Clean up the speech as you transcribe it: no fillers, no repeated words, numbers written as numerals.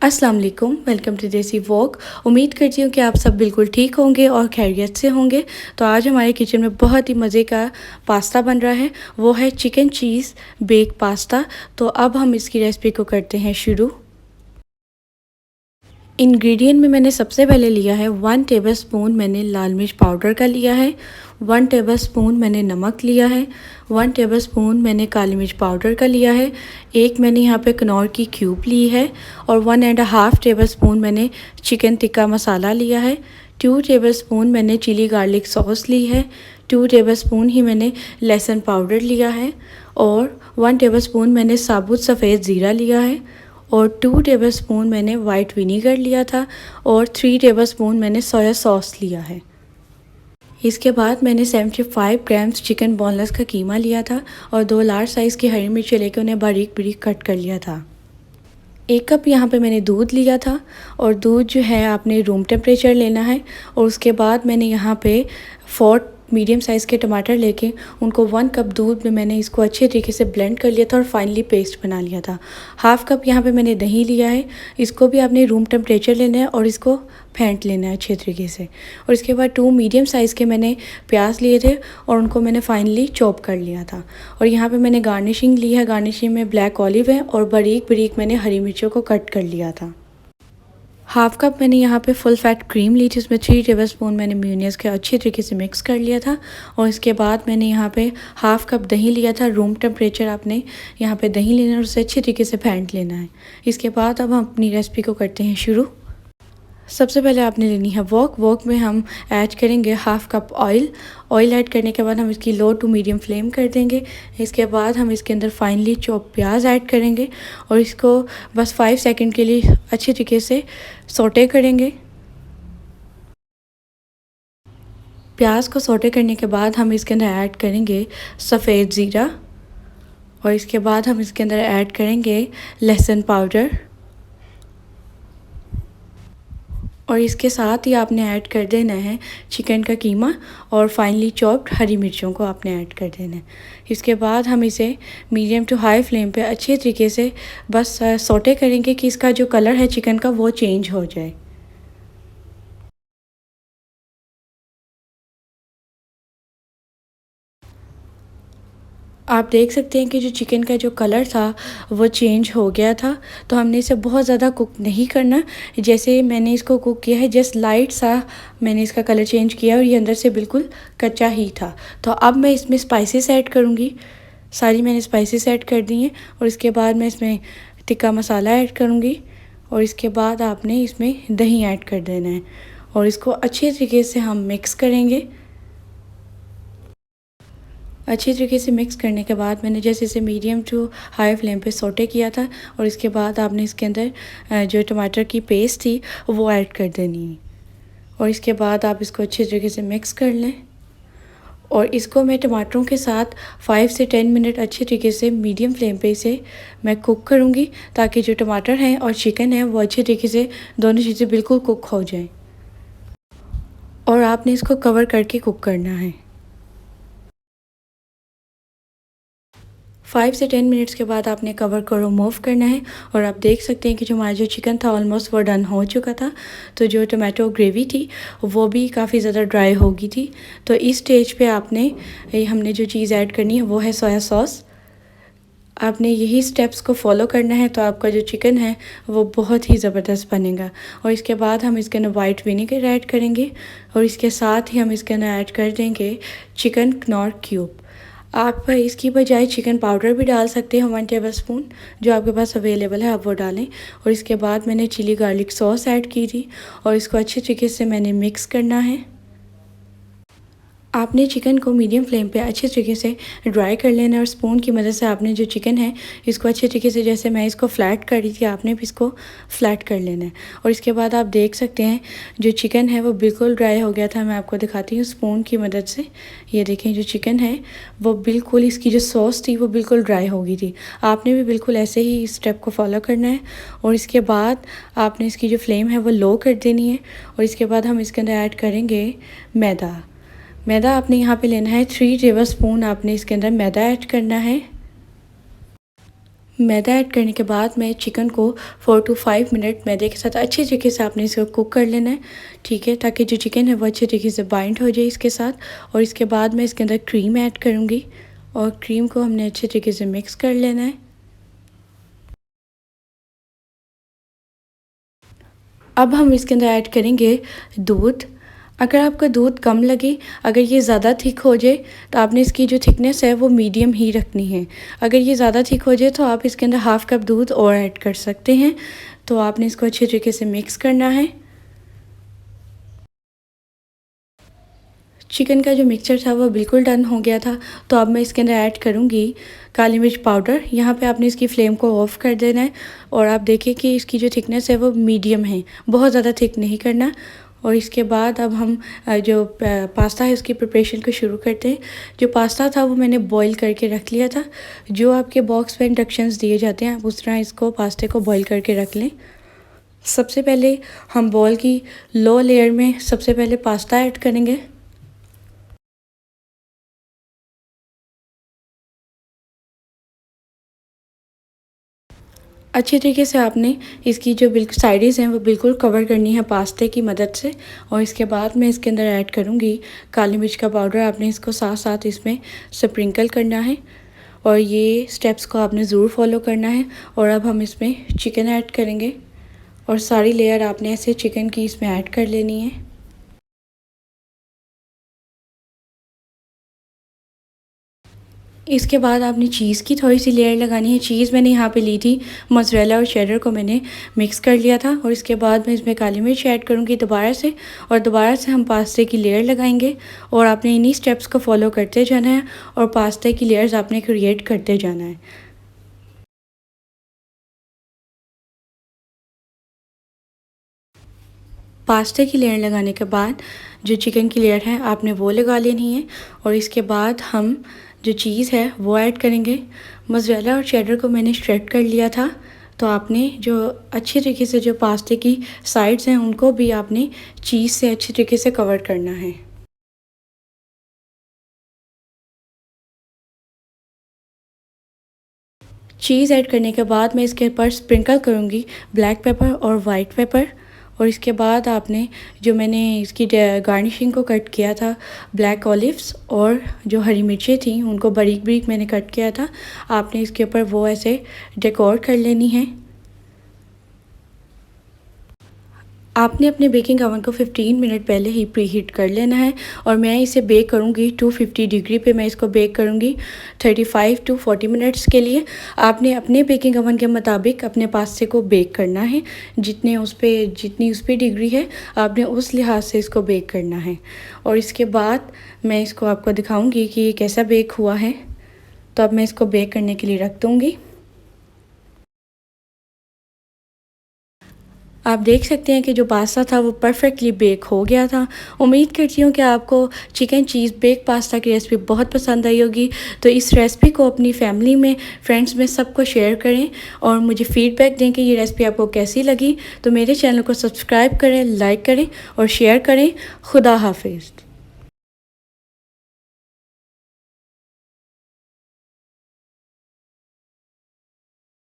अस्सलाम वालेकुम, welcome to देसी वॉक। उम्मीद करती हूँ कि आप सब बिल्कुल ठीक होंगे और खैरियत से होंगे। तो आज हमारे किचन में बहुत ही मज़े का पास्ता बन रहा है, वो है चिकन चीज़ बेक पास्ता। तो अब हम इसकी रेसिपी को करते हैं शुरू। इंग्रेडिएंट में मैंने सबसे पहले लिया है 1 टेबलस्पून मैंने लाल मिर्च पाउडर का लिया है, 1 टेबलस्पून मैंने नमक लिया है, 1 टेबलस्पून मैंने काली मिर्च पाउडर का लिया है, एक मैंने यहाँ पे कनौर की क्यूब ली है और 1.5 टेबलस्पून मैंने चिकन टिक्का मसाला लिया है, 2 टेबलस्पून मैंने चिली गार्लिक सॉस ली है, 2 टेबलस्पून ही मैंने लहसुन पाउडर लिया है और 1 टेबलस्पून मैंने साबुत सफ़ेद ज़ीरा लिया है और 2 टेबलस्पून मैंने वाइट विनीगर लिया था और 3 टेबलस्पून मैंने सोया सॉस लिया है। इसके बाद मैंने 75 ग्राम्स चिकन बोनलेस का कीमा लिया था और 2 लार्ज साइज़ की हरी मिर्च लेकर उन्हें बारीक बारीक कट कर लिया था। 1 कप यहाँ पे मैंने दूध लिया था और दूध जो है आपने रूम टेम्परेचर लेना है। और उसके बाद मैंने यहाँ पे 4 मीडियम साइज़ के टमाटर लेके उनको 1 कप दूध में मैंने इसको अच्छे तरीके से ब्लेंड कर लिया था और फाइनली पेस्ट बना लिया था। हाफ़ कप यहाँ पे मैंने दही लिया है, इसको भी आपने रूम टेम्परेचर लेना है और इसको फेंट लेना है अच्छे तरीके से। और इसके बाद 2 मीडियम साइज़ के मैंने प्याज लिए थे और उनको मैंने फाइनली चॉप कर लिया था। और यहाँ पे मैंने गार्निशिंग ली है, गार्निशिंग में ब्लैक ऑलिव है और बारीक बारीक मैंने हरी मिर्चों को कट कर लिया था। हाफ़ कप मैंने यहाँ पे फुल फैट क्रीम ली थी, उसमें 3 टेबलस्पून मैंने मेयोनेज़ के अच्छी तरीके से मिक्स कर लिया था। और इसके बाद मैंने यहाँ पे हाफ़ कप दही लिया था, रूम टेम्परेचर आपने यहाँ पे दही लेना है और उसे अच्छी तरीके से फेंट लेना है। इसके बाद अब हम अपनी रेसिपी को करते हैं शुरू। सबसे पहले आपने लेनी है वॉक में हम ऐड करेंगे हाफ़ कप ऑयल ऐड करने के बाद हम इसकी लो टू मीडियम फ्लेम कर देंगे। इसके बाद हम इसके अंदर फाइनली चॉप प्याज ऐड करेंगे और इसको बस 5 सेकंड के लिए अच्छी तरीके से सौटे करेंगे। प्याज को सौटे करने के बाद हम इसके अंदर ऐड करेंगे सफ़ेद ज़ीरा और इसके बाद हम इसके अंदर ऐड करेंगे लहसुन पाउडर और इसके साथ ही आपने ऐड कर देना है चिकन का कीमा और फाइनली चॉप्ड हरी मिर्चों को आपने ऐड कर देना है। इसके बाद हम इसे मीडियम टू हाई फ्लेम पे अच्छे तरीके से बस सौटे करेंगे कि इसका जो कलर है चिकन का वो चेंज हो जाए। आप देख सकते हैं कि जो चिकन का जो कलर था वो चेंज हो गया था। तो हमने इसे बहुत ज़्यादा कुक नहीं करना, जैसे मैंने इसको कुक किया है जस्ट लाइट सा मैंने इसका कलर चेंज किया और ये अंदर से बिल्कुल कच्चा ही था। तो अब मैं इसमें स्पाइसेस ऐड करूँगी, सारी मैंने स्पाइसेस ऐड कर दी हैं और इसके बाद मैं इसमें टिक्का मसाला ऐड करूँगी और इसके बाद आपने इसमें दही ऐड कर देना है और इसको अच्छे तरीके से हम मिक्स करेंगे। अच्छी तरीके से मिक्स करने के बाद मैंने जैसे इसे मीडियम टू हाई फ्लेम पे सौटे किया था और इसके बाद आपने इसके अंदर जो टमाटर की पेस्ट थी वो ऐड कर देनी है और इसके बाद आप इसको अच्छी तरीके से मिक्स कर लें। और इसको मैं टमाटरों के साथ 5 से 10 मिनट अच्छी तरीके से मीडियम फ्लेम पे इसे मैं कुक करूँगी ताकि जो टमाटर हैं और चिकन है वो अच्छी तरीके से दोनों चीज़ें बिल्कुल कुक हो जाएँ। और आपने इसको कवर करके कुक करना है। 5 से 10 मिनट्स के बाद आपने कवर को रिमूव करना है और आप देख सकते हैं कि जो हमारा जो चिकन था ऑलमोस्ट वो डन हो चुका था। तो जो टमाटो ग्रेवी थी वो भी काफ़ी ज़्यादा ड्राई हो गई थी। तो इस स्टेज पे आपने हमने जो चीज़ ऐड करनी है वो है सोया सॉस। आपने यही स्टेप्स को फॉलो करना है तो आपका जो चिकन है वो बहुत ही ज़बरदस्त बनेगा। और इसके बाद हम इसके अंदर वाइट विनेगर ऐड करेंगे और इसके साथ ही हम इसके अंदर ऐड कर देंगे चिकन कनौर क्यूब। आप इसकी बजाय चिकन पाउडर भी डाल सकते हैं 1 टेबलस्पून, जो आपके पास अवेलेबल है आप वो डालें। और इसके बाद मैंने चिली गार्लिक सॉस ऐड की थी और इसको अच्छे तरीके से मैंने मिक्स करना है। आपने चिकन को मीडियम फ्लेम पे अच्छे तरीके से ड्राई कर लेना है और स्पून की मदद से आपने जो चिकन है इसको अच्छे तरीके से, जैसे मैं इसको फ्लैट कर रही थी, आपने भी इसको फ्लैट कर लेना है। और इसके बाद आप देख सकते हैं जो चिकन है वो बिल्कुल ड्राई हो गया था। मैं आपको दिखाती हूँ स्पून की मदद से। ये देखें जो चिकन है वो बिल्कुल, इसकी जो सॉस थी वो बिल्कुल ड्राई हो गई थी। आपने भी बिल्कुल ऐसे ही इस स्टेप को फॉलो करना है। और इसके बाद आपने इसकी जो फ्लेम है वो लो कर देनी है और इसके बाद हम इसके अंदर ऐड करेंगे मैदा आपने यहाँ पे लेना है 3 टेबलस्पून, आपने इसके अंदर मैदा ऐड करना है। मैदा ऐड करने के बाद मैं चिकन को 4 to 5 मिनट मैदे के साथ अच्छे तरीके से आपने इसको कुक कर लेना है, ठीक है, ताकि जो चिकन है वो अच्छे तरीके से बाइंड हो जाए इसके साथ। और इसके बाद मैं इसके अंदर क्रीम ऐड करूँगी और क्रीम को हमने अच्छे तरीके से मिक्स कर लेना है। अब हम इसके अंदर ऐड करेंगे दूध। अगर आपका दूध कम लगे, अगर ये ज़्यादा थिक हो जाए तो आपने इसकी जो थिकनेस है वो मीडियम ही रखनी है। अगर ये ज़्यादा थिक हो जाए तो आप इसके अंदर हाफ़ कप दूध और ऐड कर सकते हैं। तो आपने इसको अच्छे तरीके से मिक्स करना है। चिकन का जो मिक्सचर था वो बिल्कुल डन हो गया था। तो अब मैं इसके अंदर ऐड करूँगी काली मिर्च पाउडर। यहाँ पे आपने इसकी फ्लेम को ऑफ़ कर देना है और आप देखिए कि इसकी जो थिकनेस है वो मीडियम है, बहुत ज़्यादा थिक नहीं करना। और इसके बाद अब हम जो पास्ता है उसकी प्रिपरेशन को शुरू करते हैं। जो पास्ता था वो मैंने बॉईल करके रख लिया था। जो आपके बॉक्स में इंस्ट्रक्शंस दिए जाते हैं आप उस तरह इसको पास्ते को बॉईल करके रख लें। सबसे पहले हम बॉल की लो लेयर में सबसे पहले पास्ता ऐड करेंगे। अच्छे तरीके से आपने इसकी जो बिल्कुल साइडें हैं वो बिल्कुल कवर करनी है पास्ते की मदद से। और इसके बाद मैं इसके अंदर ऐड करूँगी काली मिर्च का पाउडर। आपने इसको साथ साथ इसमें स्प्रिंकल करना है और ये स्टेप्स को आपने ज़रूर फॉलो करना है। और अब हम इसमें चिकन ऐड करेंगे और सारी लेयर आपने ऐसे चिकन की इसमें ऐड कर लेनी है। इसके बाद आपने चीज़ की थोड़ी सी लेयर लगानी है। चीज़ मैंने यहाँ पे ली थी मोज़रेला और चेडर को मैंने मिक्स कर लिया था। और इसके बाद मैं इसमें काली मिर्च ऐड करूँगी दोबारा से और दोबारा से हम पास्ते की लेयर लगाएंगे। और आपने इन्हीं स्टेप्स को फॉलो करते जाना है और पास्ते की लेयर्स आपने क्रिएट करते जाना है। पास्ते की लेयर लगाने के बाद जो चिकन की लेयर है आपने वो लगा लेनी है। और इसके बाद हम जो चीज़ है वो ऐड करेंगे। मोज़रेला और चेडर को मैंने श्रेड कर लिया था। तो आपने जो अच्छे तरीके से जो पास्ते की साइड्स हैं उनको भी आपने चीज़ से अच्छे तरीके से कवर करना है। चीज़ ऐड करने के बाद मैं इसके ऊपर स्प्रिंकल करूँगी ब्लैक पेपर और वाइट पेपर। और इसके बाद आपने जो मैंने इसकी गार्निशिंग को कट किया था ब्लैक ऑलिव्स और जो हरी मिर्चें थी उनको बारीक बारीक मैंने कट किया था, आपने इसके ऊपर वो ऐसे डेकोर कर लेनी है। आपने अपने बेकिंग ओवन को 15 मिनट पहले ही प्री हीट कर लेना है। और मैं इसे बेक करूँगी 250 डिग्री पे मैं इसको बेक करूँगी 35 to 40 मिनट्स के लिए। आपने अपने बेकिंग ओवन के मुताबिक अपने पास्ते को बेक करना है। जितनी उस पे डिग्री है आपने उस लिहाज से इसको बेक करना है। और इसके बाद मैं इसको आपको दिखाऊँगी कि ये कैसा बेक हुआ है। तो अब मैं इसको बेक करने के लिए रख दूँगी। आप देख सकते हैं कि जो पास्ता था वो परफेक्टली बेक हो गया था। उम्मीद करती हूँ कि आपको चिकन चीज़ बेक पास्ता की रेसिपी बहुत पसंद आई होगी। तो इस रेसिपी को अपनी फैमिली में, फ्रेंड्स में सबको शेयर करें और मुझे फ़ीडबैक दें कि ये रेसिपी आपको कैसी लगी। तो मेरे चैनल को सब्सक्राइब करें, लाइक करें और शेयर करें। खुदा हाफिज़।